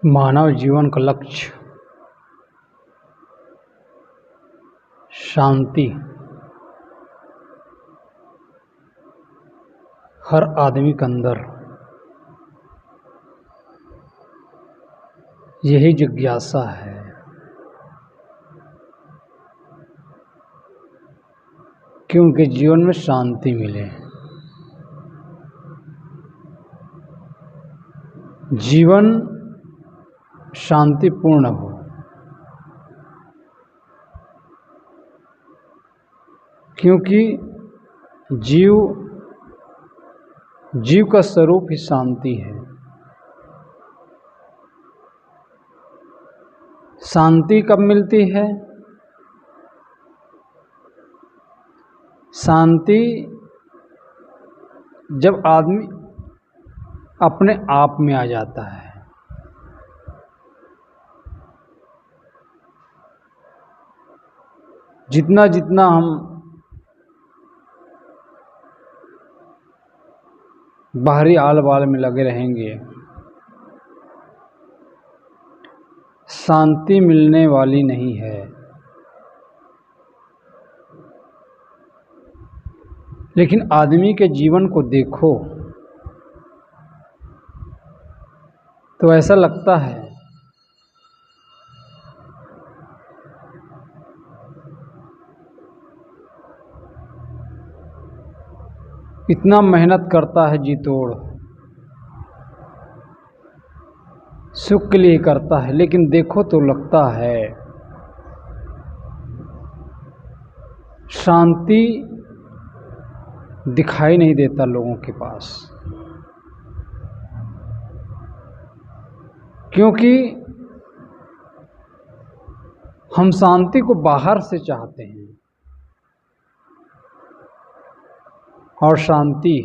मानव जीवन का लक्ष्य शांति हर आदमी के अंदर यही जिज्ञासा है। कि उनके जीवन में शांति मिले, जीवन शांतिपूर्ण हो। क्योंकि जीव का स्वरूप ही शांति है। शांति कब मिलती है? शांति जब आदमी अपने आप में आ जाता है। जितना जितना हम बाहरी आल बाल में लगे रहेंगे, शांति मिलने वाली नहीं है। लेकिन आदमी के जीवन को देखो तो ऐसा लगता है इतना मेहनत करता है जी तोड़, सुख के लिए करता है, लेकिन देखो तो लगता है शांति दिखाई नहीं देता लोगों के पास। क्योंकि हम शांति को बाहर से चाहते हैं और शांति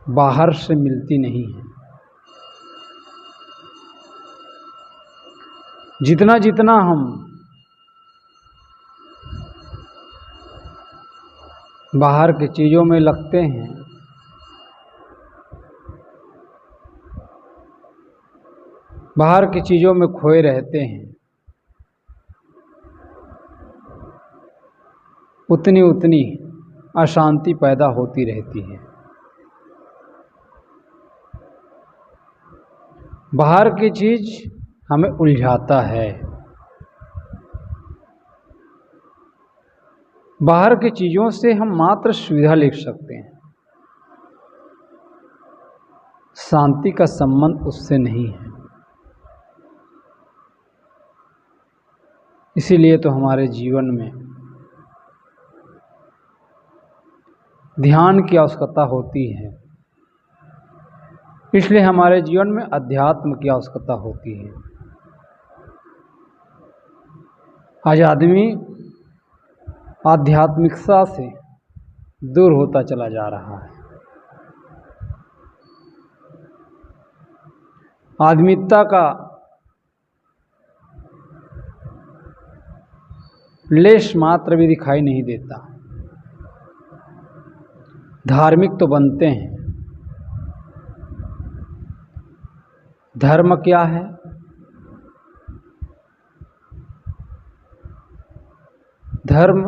बाहर से मिलती नहीं है। जितना जितना हम बाहर की चीज़ों में लगते हैं, बाहर की चीज़ों में खोए रहते हैं, उतनी उतनी अशांति पैदा होती रहती है। बाहर की चीज़ हमें उलझाता है। बाहर की चीज़ों से हम मात्र सुविधा ले सकते हैं, शांति का संबंध उससे नहीं है। इसीलिए तो हमारे जीवन में ध्यान की आवश्यकता होती है। इसलिए हमारे जीवन में अध्यात्म की आवश्यकता होती है। आज आदमी आध्यात्मिकता से दूर होता चला जा रहा है। आध्यात्मिकता का लेश मात्र भी दिखाई नहीं देता। धार्मिक तो बनते हैं। धर्म क्या है? धर्म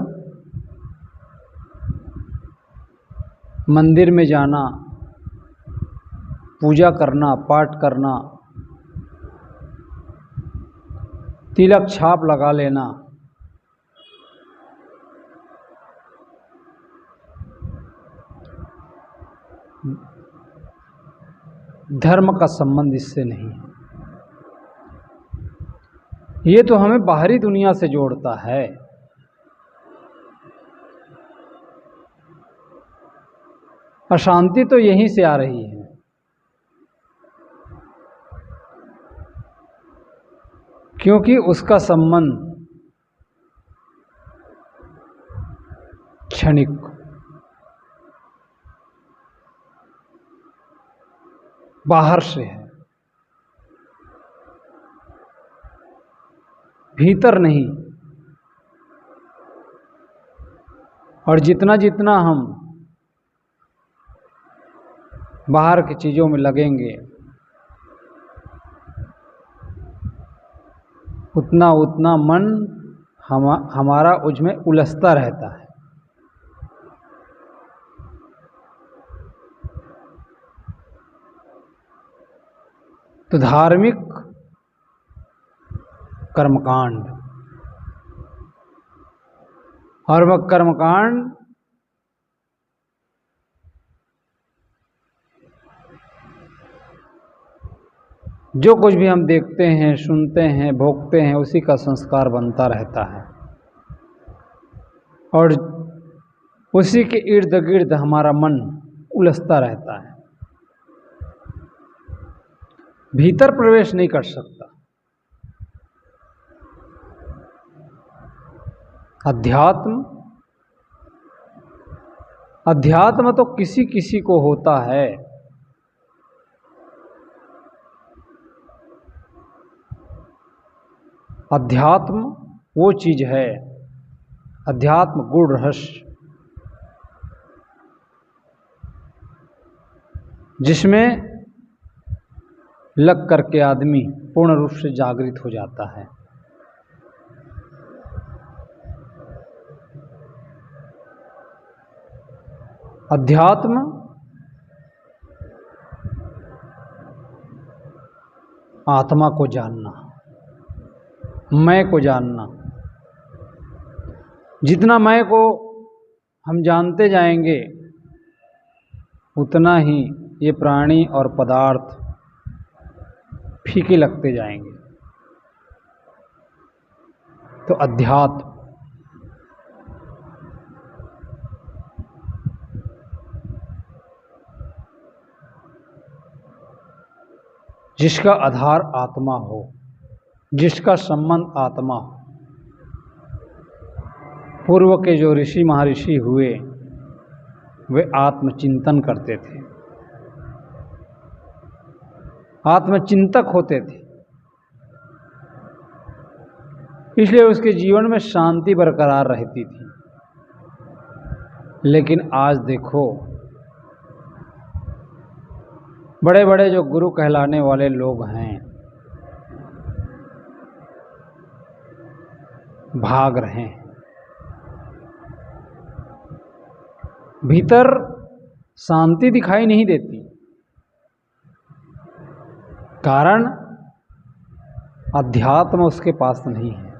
मंदिर में जाना, पूजा करना, पाठ करना, तिलक छाप लगा लेना, धर्म का संबंध इससे नहीं है। ये तो हमें बाहरी दुनिया से जोड़ता है। अशांति तो यहीं से आ रही है। क्योंकि उसका संबंध क्षणिक, बाहर से है, भीतर नहीं। और जितना जितना हम बाहर की चीज़ों में लगेंगे, उतना उतना मन हमारा उसमें उलझता रहता है। तो धार्मिक कर्मकांड और वह कर्मकांड जो कुछ भी हम देखते हैं, सुनते हैं, भोगते हैं, उसी का संस्कार बनता रहता है और उसी के इर्द गिर्द हमारा मन उलझता रहता है, भीतर प्रवेश नहीं कर सकता। अध्यात्म तो किसी किसी को होता है। अध्यात्म वो चीज है, अध्यात्म गुण रहस्य, जिसमें लग करके आदमी पूर्ण रूप से जागृत हो जाता है। अध्यात्म आत्मा को जानना, मैं को जानना। जितना मैं को हम जानते जाएंगे उतना ही ये प्राणी और पदार्थ फीके लगते जाएंगे। तो अध्यात्म जिसका आधार आत्मा हो, जिसका संबंध आत्मा हो। पूर्व के जो ऋषि महर्षि हुए वे आत्मचिंतन करते थे, आत्मचिंतक होते थे, इसलिए उसके जीवन में शांति बरकरार रहती थी। लेकिन आज देखो, बड़े बड़े जो गुरु कहलाने वाले लोग हैं भाग रहे हैं, भीतर शांति दिखाई नहीं देती। कारण अध्यात्म उसके पास नहीं है।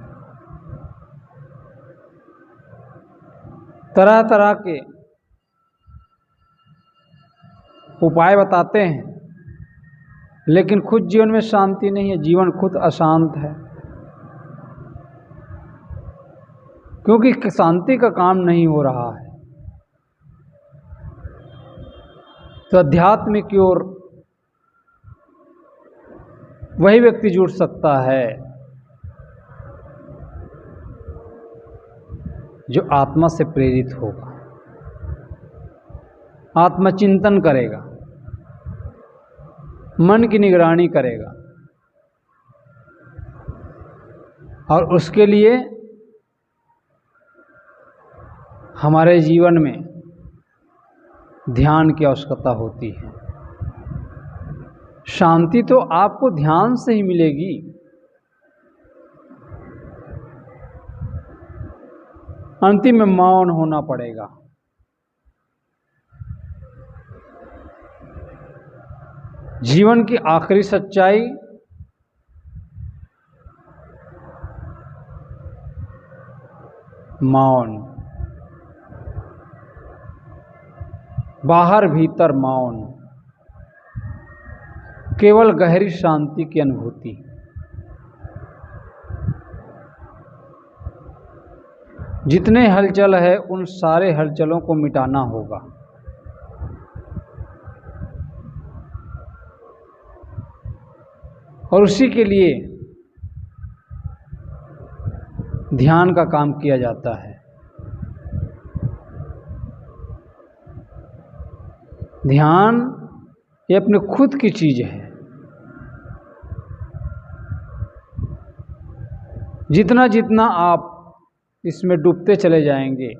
तरह तरह के उपाय बताते हैं, लेकिन खुद जीवन में शांति नहीं है, जीवन खुद अशांत है, क्योंकि शांति का काम नहीं हो रहा है। तो अध्यात्म की ओर वही व्यक्ति जुड़ सकता है जो आत्मा से प्रेरित होगा, आत्मचिंतन करेगा, मन की निगरानी करेगा और उसके लिए हमारे जीवन में ध्यान की आवश्यकता होती है। शांति तो आपको ध्यान से ही मिलेगी। अंतिम में मौन होना पड़ेगा। जीवन की आखिरी सच्चाई मौन, बाहर भीतर मौन, केवल गहरी शांति की अनुभूति। जितने हलचल है उन सारे हलचलों को मिटाना होगा। और उसी के लिए ध्यान का काम किया जाता है। ध्यान ये अपने खुद की चीज है। जितना जितना आप इसमें डूबते चले जाएंगे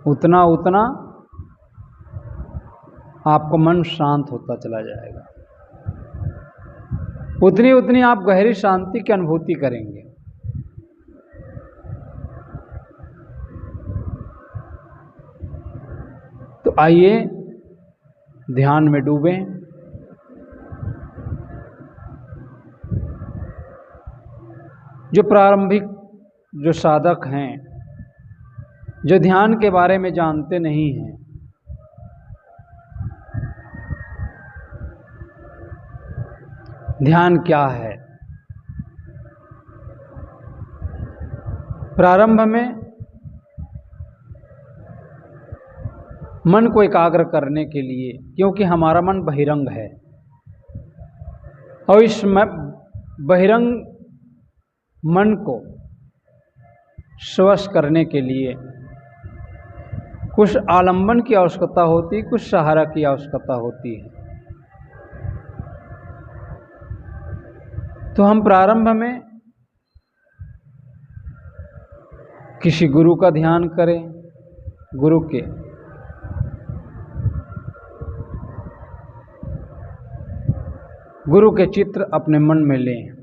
उतना उतना आपका मन शांत होता चला जाएगा। उतनी उतनी आप गहरी शांति की अनुभूति करेंगे। तो आइए ध्यान में डूबें। जो प्रारंभिक जो साधक हैं, जो ध्यान के बारे में जानते नहीं हैं, ध्यान क्या है, प्रारंभ में मन को एकाग्र करने के लिए, क्योंकि हमारा मन बहिरंग है और इस बहिरंग मन को स्वस्थ करने के लिए कुछ आलंबन की आवश्यकता होती, कुछ सहारा की आवश्यकता होती है। तो हम प्रारंभ में किसी गुरु का ध्यान करें, गुरु के चित्र अपने मन में लें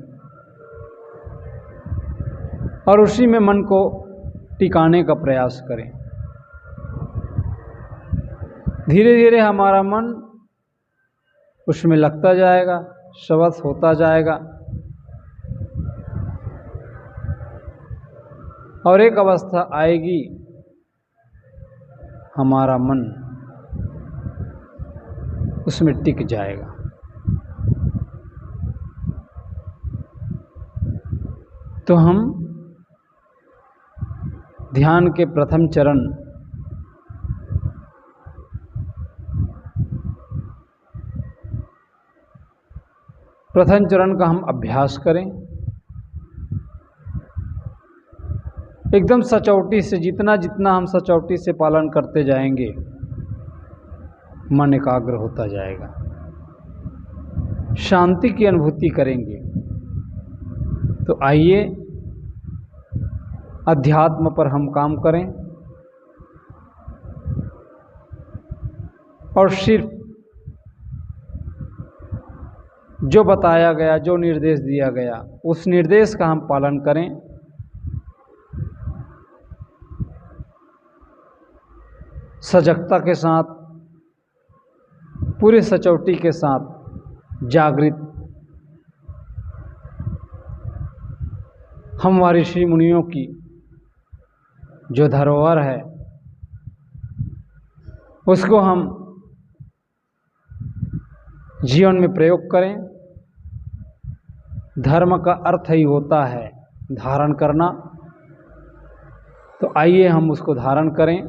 और उसी में मन को टिकाने का प्रयास करें। धीरे धीरे हमारा मन उसमें लगता जाएगा, स्वस्थ होता जाएगा और एक अवस्था आएगी हमारा मन उसमें टिक जाएगा। तो हम ध्यान के प्रथम चरण का हम अभ्यास करें। एकदम सचौटी से, जितना जितना हम सचौटी से पालन करते जाएंगे, मन एकाग्र होता जाएगा, शांति की अनुभूति करेंगे। तो आइए अध्यात्म पर हम काम करें और सिर्फ जो बताया गया, जो निर्देश दिया गया, उस निर्देश का हम पालन करें। सजगता के साथ, पूरे सचौटी के साथ, जागृत। हम ऋषि मुनियों की जो धरोहर है उसको हम जीवन में प्रयोग करें। धर्म का अर्थ ही होता है धारण करना। तो आइए हम उसको धारण करें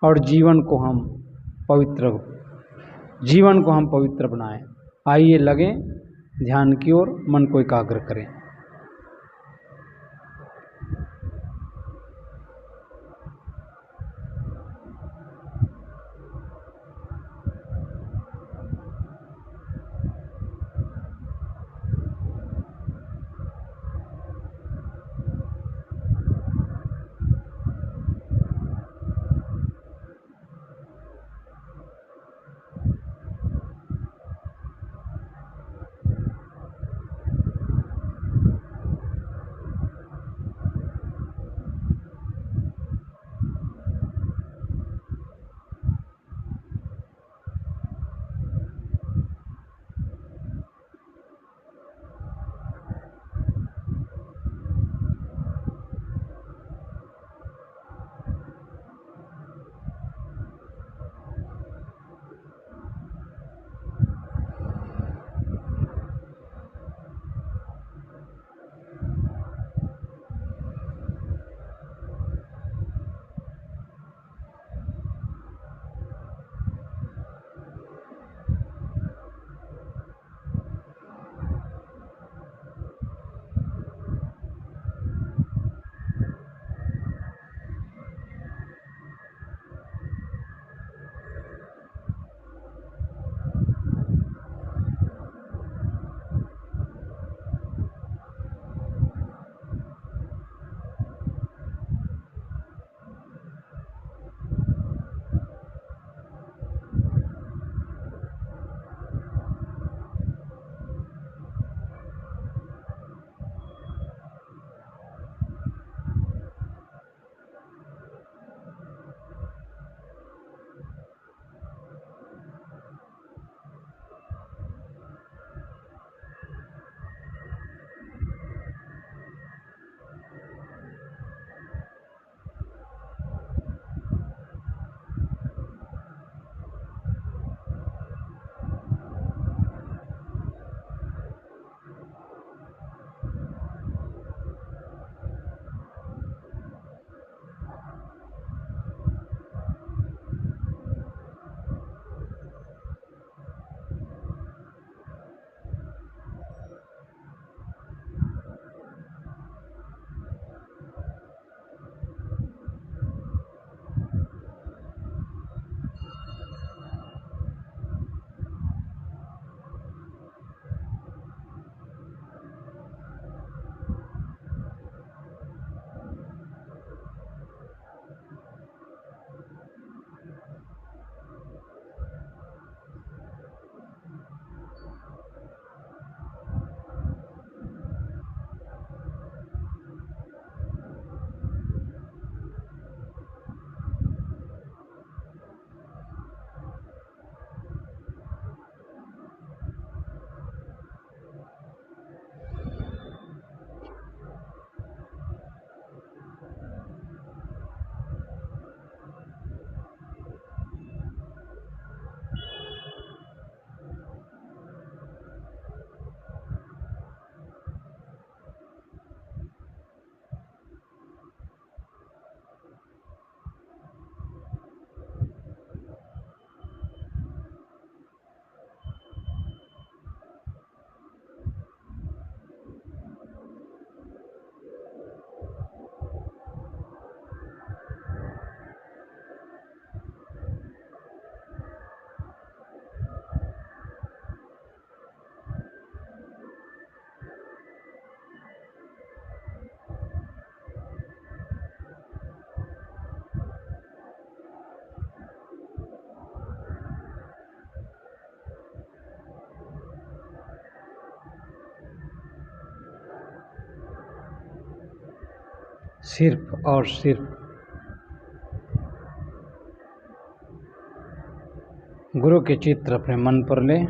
और जीवन को हम पवित्र बनाएं। आइए लगें ध्यान की ओर, मन को एकाग्र करें। सिर्फ और सिर्फ गुरु के चित्र अपने मन पर लें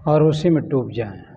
और उसी में डूब जाएं।